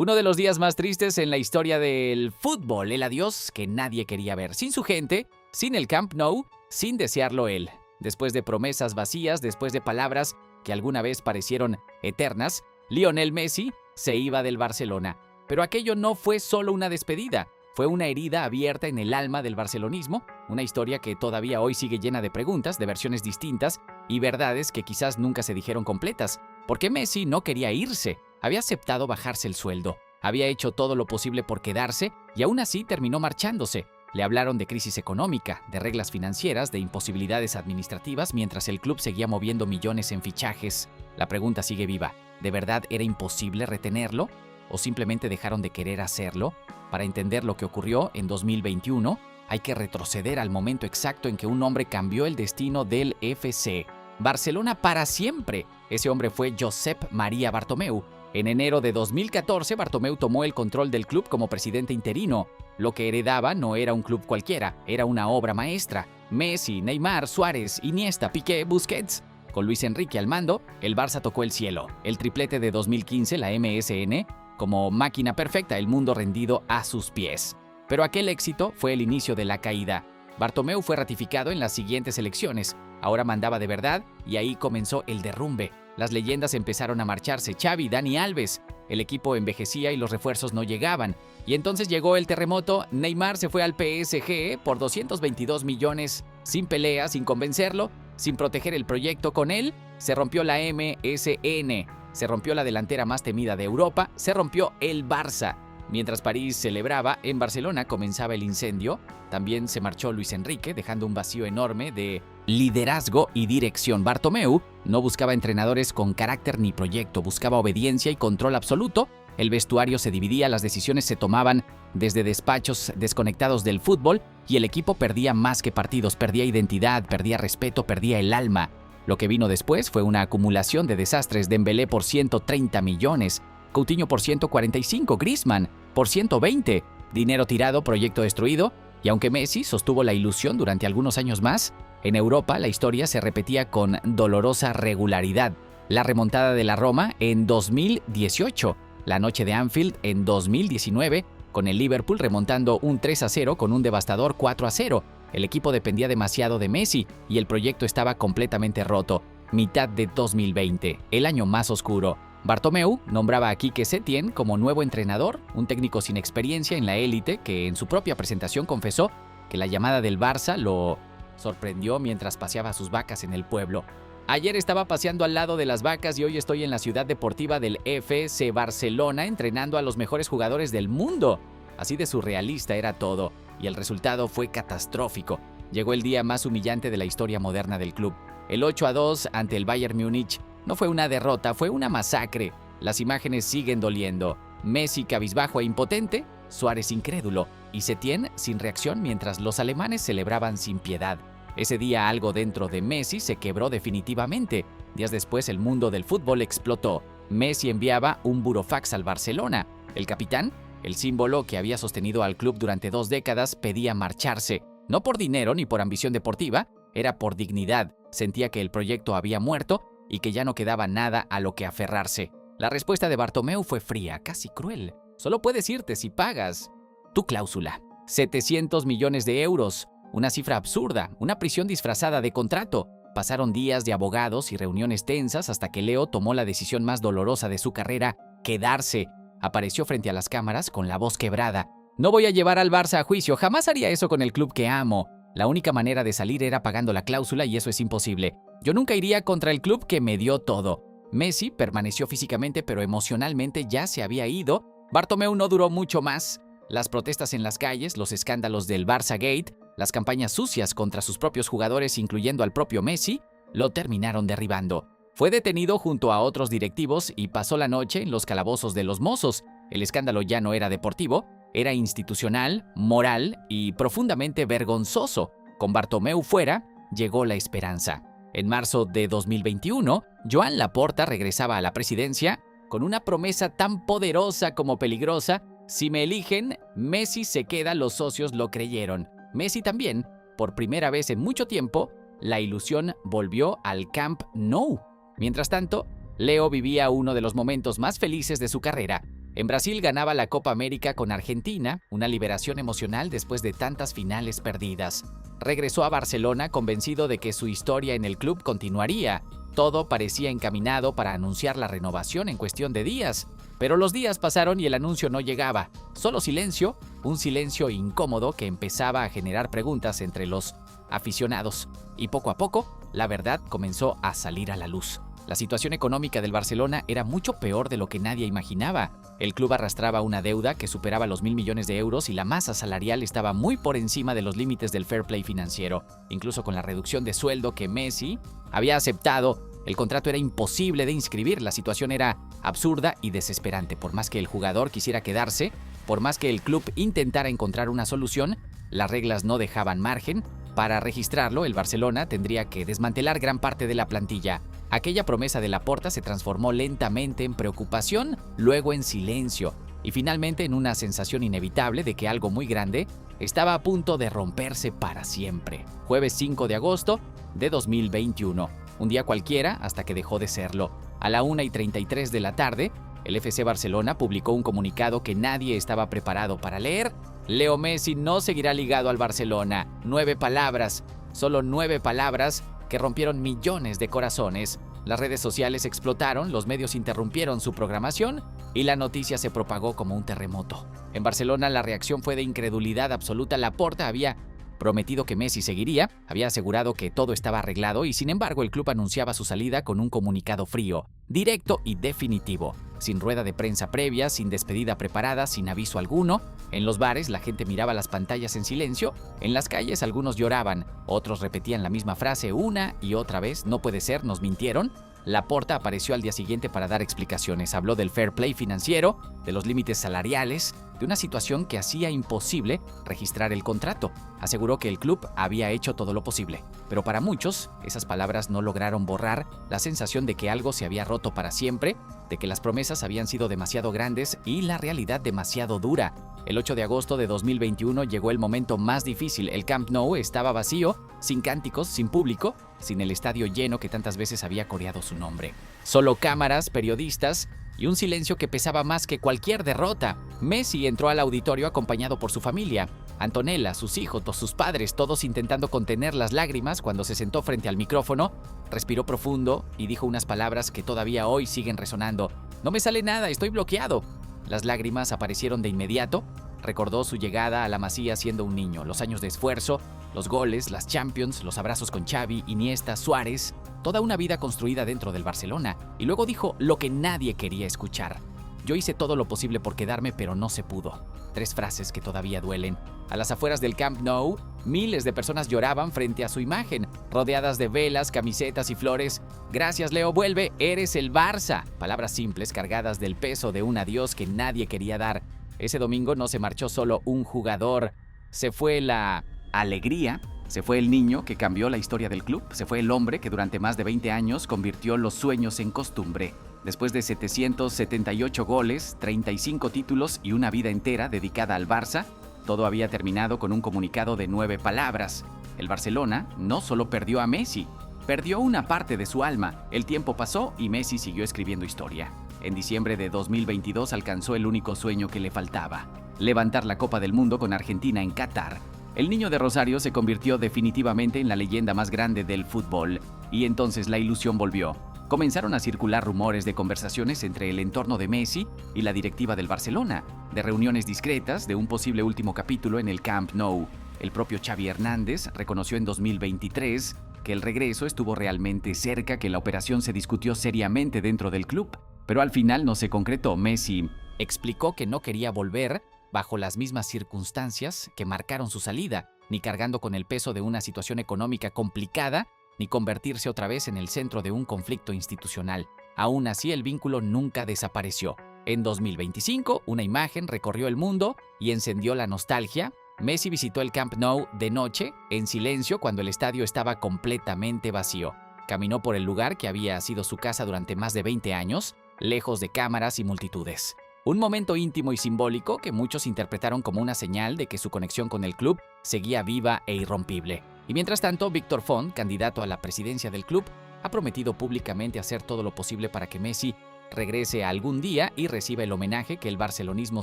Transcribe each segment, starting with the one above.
Uno de los días más tristes en la historia del fútbol, el adiós que nadie quería ver, sin su gente, sin el Camp Nou, sin desearlo él. Después de promesas vacías, después de palabras que alguna vez parecieron eternas, Lionel Messi se iba del Barcelona. Pero aquello no fue solo una despedida, fue una herida abierta en el alma del barcelonismo, una historia que todavía hoy sigue llena de preguntas, de versiones distintas y verdades que quizás nunca se dijeron completas. Porque Messi no quería irse, había aceptado bajarse el sueldo, había hecho todo lo posible por quedarse y aún así terminó marchándose. Le hablaron de crisis económica, de reglas financieras, de imposibilidades administrativas, mientras el club seguía moviendo millones en fichajes. La pregunta sigue viva. ¿De verdad era imposible retenerlo? ¿O simplemente dejaron de querer hacerlo? Para entender lo que ocurrió en 2021, hay que retroceder al momento exacto en que un hombre cambió el destino del FC Barcelona para siempre. Ese hombre fue Josep Maria Bartomeu. En enero de 2014, Bartomeu tomó el control del club como presidente interino. Lo que heredaba no era un club cualquiera, era una obra maestra. Messi, Neymar, Suárez, Iniesta, Piqué, Busquets. Con Luis Enrique al mando, el Barça tocó el cielo. El triplete de 2015, la MSN, como máquina perfecta, el mundo rendido a sus pies. Pero aquel éxito fue el inicio de la caída. Bartomeu fue ratificado en las siguientes elecciones. Ahora mandaba de verdad y ahí comenzó el derrumbe. Las leyendas empezaron a marcharse, Xavi, Dani Alves. El equipo envejecía y los refuerzos no llegaban. Y entonces llegó el terremoto, Neymar se fue al PSG por 222 millones, sin pelea, sin convencerlo, sin proteger el proyecto con él. Se rompió la MSN, se rompió la delantera más temida de Europa, se rompió el Barça. Mientras París celebraba, en Barcelona comenzaba el incendio. También se marchó Luis Enrique, dejando un vacío enorme de liderazgo y dirección. Bartomeu no buscaba entrenadores con carácter ni proyecto, buscaba obediencia y control absoluto. El vestuario se dividía, las decisiones se tomaban desde despachos desconectados del fútbol y el equipo perdía más que partidos, perdía identidad, perdía respeto, perdía el alma. Lo que vino después fue una acumulación de desastres. Dembélé por 130 millones, Coutinho por 145, Griezmann por 120, dinero tirado, proyecto destruido. Y aunque Messi sostuvo la ilusión durante algunos años más, en Europa la historia se repetía con dolorosa regularidad. La remontada de la Roma en 2018, la noche de Anfield en 2019, con el Liverpool remontando un 3-0 con un devastador 4-0. El equipo dependía demasiado de Messi y el proyecto estaba completamente roto. Mitad de 2020, el año más oscuro. Bartomeu nombraba a Quique Setién como nuevo entrenador, un técnico sin experiencia en la élite que en su propia presentación confesó que la llamada del Barça lo sorprendió mientras paseaba sus vacas en el pueblo. Ayer estaba paseando al lado de las vacas y hoy estoy en la ciudad deportiva del FC Barcelona entrenando a los mejores jugadores del mundo. Así de surrealista era todo, y el resultado fue catastrófico. Llegó el día más humillante de la historia moderna del club. El 8-2 ante el Bayern Múnich no fue una derrota, fue una masacre. Las imágenes siguen doliendo. Messi cabizbajo e impotente, Suárez incrédulo y Setién sin reacción mientras los alemanes celebraban sin piedad. Ese día algo dentro de Messi se quebró definitivamente. Días después el mundo del fútbol explotó. Messi enviaba un burofax al Barcelona. El capitán, el símbolo que había sostenido al club durante 2 décadas, pedía marcharse. No por dinero ni por ambición deportiva, era por dignidad. Sentía que el proyecto había muerto y que ya no quedaba nada a lo que aferrarse. La respuesta de Bartomeu fue fría, casi cruel. Solo puedes irte si pagas tu cláusula. 700 millones de euros, una cifra absurda, una prisión disfrazada de contrato. Pasaron días de abogados y reuniones tensas hasta que Leo tomó la decisión más dolorosa de su carrera, quedarse. Apareció frente a las cámaras con la voz quebrada. No voy a llevar al Barça a juicio, jamás haría eso con el club que amo. La única manera de salir era pagando la cláusula y eso es imposible. Yo nunca iría contra el club que me dio todo. Messi permaneció físicamente pero emocionalmente ya se había ido. Bartomeu no duró mucho más. Las protestas en las calles, los escándalos del Barça Gate, las campañas sucias contra sus propios jugadores incluyendo al propio Messi, lo terminaron derribando. Fue detenido junto a otros directivos y pasó la noche en los calabozos de los mozos. El escándalo ya no era deportivo, era institucional, moral y profundamente vergonzoso. Con Bartomeu fuera, llegó la esperanza. En marzo de 2021, Joan Laporta regresaba a la presidencia con una promesa tan poderosa como peligrosa. Si me eligen, Messi se queda, los socios lo creyeron. Messi también, por primera vez en mucho tiempo, la ilusión volvió al Camp Nou. Mientras tanto, Leo vivía uno de los momentos más felices de su carrera. En Brasil ganaba la Copa América con Argentina, una liberación emocional después de tantas finales perdidas. Regresó a Barcelona convencido de que su historia en el club continuaría. Todo parecía encaminado para anunciar la renovación en cuestión de días. Pero los días pasaron y el anuncio no llegaba. Solo silencio, un silencio incómodo que empezaba a generar preguntas entre los aficionados. Y poco a poco, la verdad comenzó a salir a la luz. La situación económica del Barcelona era mucho peor de lo que nadie imaginaba. El club arrastraba una deuda que superaba los 1.000 millones de euros y la masa salarial estaba muy por encima de los límites del fair play financiero. Incluso con la reducción de sueldo que Messi había aceptado, el contrato era imposible de inscribir. La situación era absurda y desesperante. Por más que el jugador quisiera quedarse, por más que el club intentara encontrar una solución, las reglas no dejaban margen. Para registrarlo, el Barcelona tendría que desmantelar gran parte de la plantilla. Aquella promesa de Laporta se transformó lentamente en preocupación, luego en silencio y finalmente en una sensación inevitable de que algo muy grande estaba a punto de romperse para siempre. Jueves 5 de agosto de 2021. Un día cualquiera hasta que dejó de serlo. A la 1:33 de la tarde, el FC Barcelona publicó un comunicado que nadie estaba preparado para leer. Leo Messi no seguirá ligado al Barcelona. 9 palabras, solo 9 palabras que rompieron millones de corazones. Las redes sociales explotaron, los medios interrumpieron su programación y la noticia se propagó como un terremoto. En Barcelona la reacción fue de incredulidad absoluta. Laporta había prometido que Messi seguiría, había asegurado que todo estaba arreglado y sin embargo el club anunciaba su salida con un comunicado frío, directo y definitivo, sin rueda de prensa previa, sin despedida preparada, sin aviso alguno. En los bares la gente miraba las pantallas en silencio, en las calles algunos lloraban, otros repetían la misma frase una y otra vez: no puede ser, nos mintieron. Laporta apareció al día siguiente para dar explicaciones. Habló del fair play financiero, de los límites salariales, de una situación que hacía imposible registrar el contrato. Aseguró que el club había hecho todo lo posible, pero para muchos esas palabras no lograron borrar la sensación de que algo se había roto para siempre, de que las promesas habían sido demasiado grandes y la realidad demasiado dura. El 8 de agosto de 2021 llegó el momento más difícil. El Camp Nou estaba vacío, sin cánticos, sin público, sin el estadio lleno que tantas veces había coreado su nombre. Solo cámaras, periodistas y un silencio que pesaba más que cualquier derrota. Messi entró al auditorio acompañado por su familia. Antonella, sus hijos, sus padres, todos intentando contener las lágrimas. Cuando se sentó frente al micrófono, respiró profundo y dijo unas palabras que todavía hoy siguen resonando. No me sale nada, estoy bloqueado. Las lágrimas aparecieron de inmediato. Recordó su llegada a la Masía siendo un niño, los años de esfuerzo, los goles, las Champions, los abrazos con Xavi, Iniesta, Suárez, toda una vida construida dentro del Barcelona. Y luego dijo lo que nadie quería escuchar: yo hice todo lo posible por quedarme, pero no se pudo. 3 frases que todavía duelen. A las afueras del Camp Nou, miles de personas lloraban frente a su imagen, rodeadas de velas, camisetas y flores. Gracias, Leo, vuelve, eres el Barça. Palabras simples cargadas del peso de un adiós que nadie quería dar. Ese domingo no se marchó solo un jugador, se fue la alegría, se fue el niño que cambió la historia del club, se fue el hombre que durante más de 20 años convirtió los sueños en costumbre. Después de 778 goles, 35 títulos y una vida entera dedicada al Barça, todo había terminado con un comunicado de 9 palabras. El Barcelona no solo perdió a Messi, perdió una parte de su alma. El tiempo pasó y Messi siguió escribiendo historia. En diciembre de 2022 alcanzó el único sueño que le faltaba: levantar la Copa del Mundo con Argentina en Qatar. El niño de Rosario se convirtió definitivamente en la leyenda más grande del fútbol, y entonces la ilusión volvió. Comenzaron a circular rumores de conversaciones entre el entorno de Messi y la directiva del Barcelona, de reuniones discretas, de un posible último capítulo en el Camp Nou. El propio Xavi Hernández reconoció en 2023 que el regreso estuvo realmente cerca, que la operación se discutió seriamente dentro del club, pero al final no se concretó. Messi explicó que no quería volver bajo las mismas circunstancias que marcaron su salida, ni cargando con el peso de una situación económica complicada, ni convertirse otra vez en el centro de un conflicto institucional. Aún así, el vínculo nunca desapareció. En 2025, una imagen recorrió el mundo y encendió la nostalgia. Messi visitó el Camp Nou de noche, en silencio, cuando el estadio estaba completamente vacío. Caminó por el lugar que había sido su casa durante más de 20 años, lejos de cámaras y multitudes. Un momento íntimo y simbólico que muchos interpretaron como una señal de que su conexión con el club seguía viva e irrompible. Y mientras tanto, Víctor Font, candidato a la presidencia del club, ha prometido públicamente hacer todo lo posible para que Messi regrese algún día y reciba el homenaje que el barcelonismo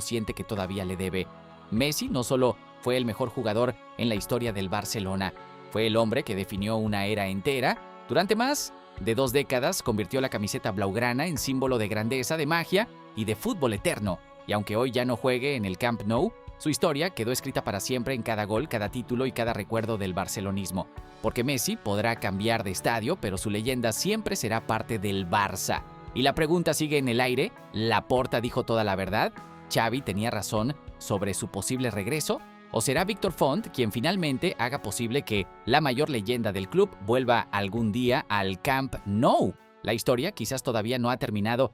siente que todavía le debe. Messi no solo fue el mejor jugador en la historia del Barcelona, fue el hombre que definió una era entera. Durante más de 2 décadas convirtió la camiseta blaugrana en símbolo de grandeza, de magia y de fútbol eterno. Y aunque hoy ya no juegue en el Camp Nou, su historia quedó escrita para siempre en cada gol, cada título y cada recuerdo del barcelonismo. Porque Messi podrá cambiar de estadio, pero su leyenda siempre será parte del Barça. Y la pregunta sigue en el aire. ¿Laporta dijo toda la verdad? ¿Xavi tenía razón sobre su posible regreso? ¿O será Víctor Font quien finalmente haga posible que la mayor leyenda del club vuelva algún día al Camp Nou? La historia quizás todavía no ha terminado